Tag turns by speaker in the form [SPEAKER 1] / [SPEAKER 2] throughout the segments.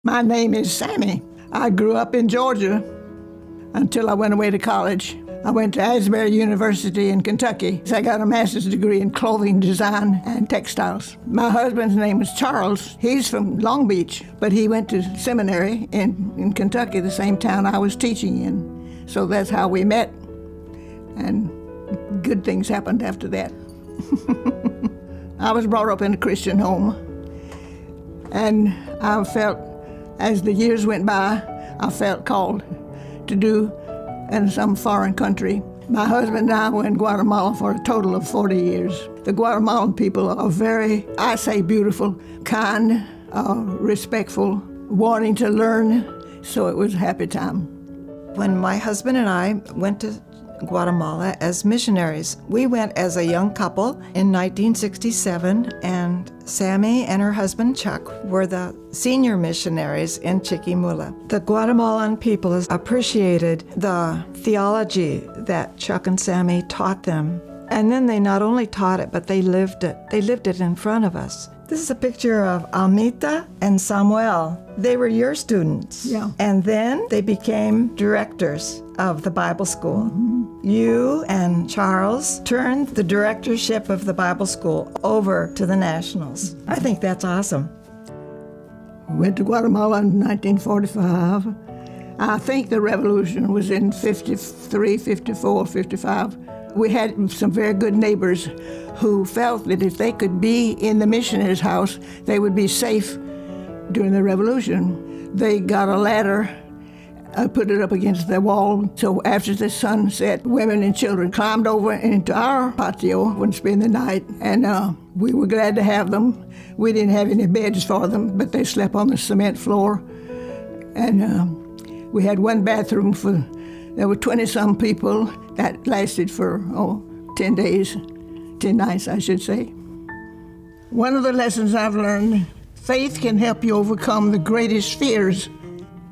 [SPEAKER 1] My name is Sammye. I grew up in Georgia until I went away to college. I went to Asbury University in Kentucky. I got a master's degree in clothing design and textiles. My husband's name was Charles. He's from Long Beach, but he went to seminary in Kentucky, the same town I was teaching in. So that's how we met, and good things happened after that. I was brought up in a Christian home, and I felt, as the years went by, I felt called to do in some foreign country. My husband and I were in Guatemala for a total of 40 years. The Guatemalan people are very, I say, beautiful, kind, respectful, wanting to learn, so it was a happy time.
[SPEAKER 2] When my husband and I went to Guatemala as missionaries, we went as a young couple in 1967, and Sammye and her husband Chuck were the senior missionaries in Chiquimula. The Guatemalan people appreciated the theology that Chuck and Sammye taught them. And then they not only taught it, but they lived it. They lived it in front of us. This is a picture of Almita and Samuel. They were your students.
[SPEAKER 1] Yeah.
[SPEAKER 2] And then they became directors of the Bible school. Mm-hmm. You and Charles turned the directorship of the Bible school over to the Nationals. I think that's awesome.
[SPEAKER 1] We went to Guatemala in 1945. I think the revolution was in 53, 54, 55. We had some very good neighbors who felt that if they could be in the missionary's house, they would be safe during the revolution. They got a ladder, put it up against the wall, so after the sun set, women and children climbed over into our patio and spend the night, and we were glad to have them. We didn't have any beds for them, but they slept on the cement floor, and we had one bathroom for, there were 20-some people. That lasted for, 10 days, 10 nights, I should say. One of the lessons I've learned, faith can help you overcome the greatest fears.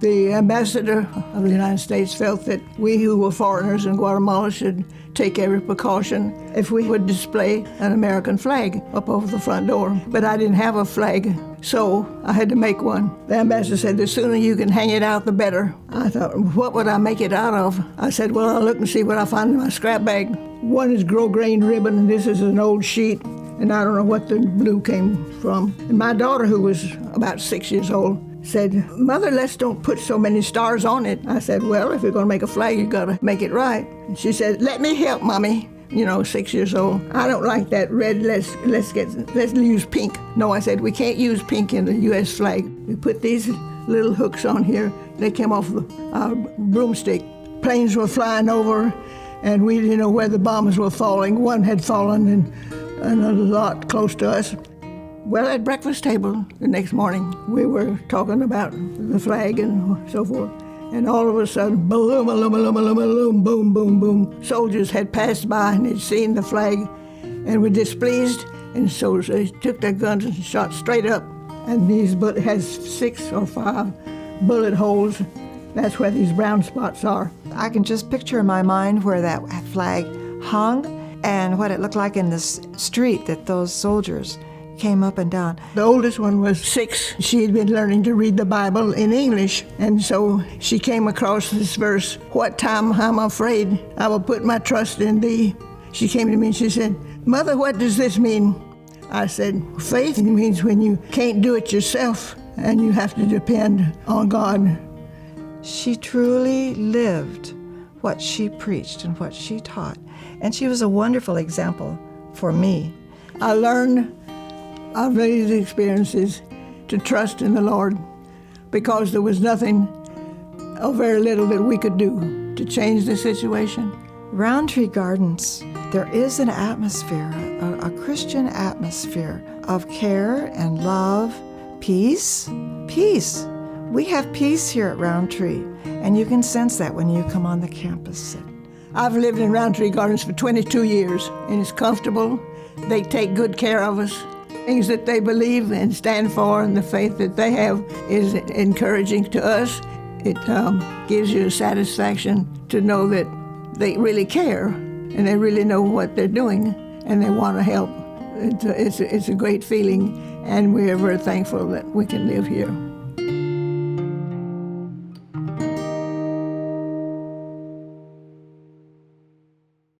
[SPEAKER 1] The ambassador of the United States felt that we who were foreigners in Guatemala should take every precaution if we would display an American flag up over the front door. But I didn't have a flag, so I had to make one. The ambassador said, the sooner you can hang it out, the better. I thought, what would I make it out of? I said, well, I'll look and see what I find in my scrap bag. One is grosgrain ribbon, and this is an old sheet, and I don't know what the blue came from. And my daughter, who was about 6 years old, said, Mother, let's don't put so many stars on it. I said, well, if you're going to make a flag, you got to make it right. And she said, let me help, Mommy. 6 years old. I don't like that red, let's use pink. No, I said, we can't use pink in the U.S. flag. We put these little hooks on here. They came off the broomstick. Planes were flying over, and we didn't know where the bombs were falling. One had fallen and a lot close to us. Well, at breakfast table the next morning, we were talking about the flag and so forth. And all of a sudden, boom, boom, boom, boom, boom, boom, boom. Soldiers had passed by and had seen the flag and were displeased. And so they took their guns and shot straight up. And these bullet has 6 or 5 bullet holes. That's where these brown spots are.
[SPEAKER 2] I can just picture in my mind where that flag hung and what it looked like in the street that those soldiers came up and down.
[SPEAKER 1] The oldest one was 6. She had been learning to read the Bible in English, and so she came across this verse, what time I'm afraid I will put my trust in thee. She came to me and she said, Mother, what does this mean? I said, faith means when you can't do it yourself and you have to depend on God.
[SPEAKER 2] She truly lived what she preached and what she taught, and she was a wonderful example for me.
[SPEAKER 1] I learned of these experiences to trust in the Lord, because there was nothing or very little that we could do to change the situation.
[SPEAKER 2] Roundtree Gardens, there is an atmosphere, a Christian atmosphere of care and love, peace. Peace. We have peace here at Roundtree, and you can sense that when you come on the campus.
[SPEAKER 1] I've lived in Roundtree Gardens for 22 years, and it's comfortable. They take good care of us. Things that they believe and stand for and the faith that they have is encouraging to us. It gives you a satisfaction to know that they really care and they really know what they're doing and they want to help. It's a great feeling, and we are very thankful that we can live here.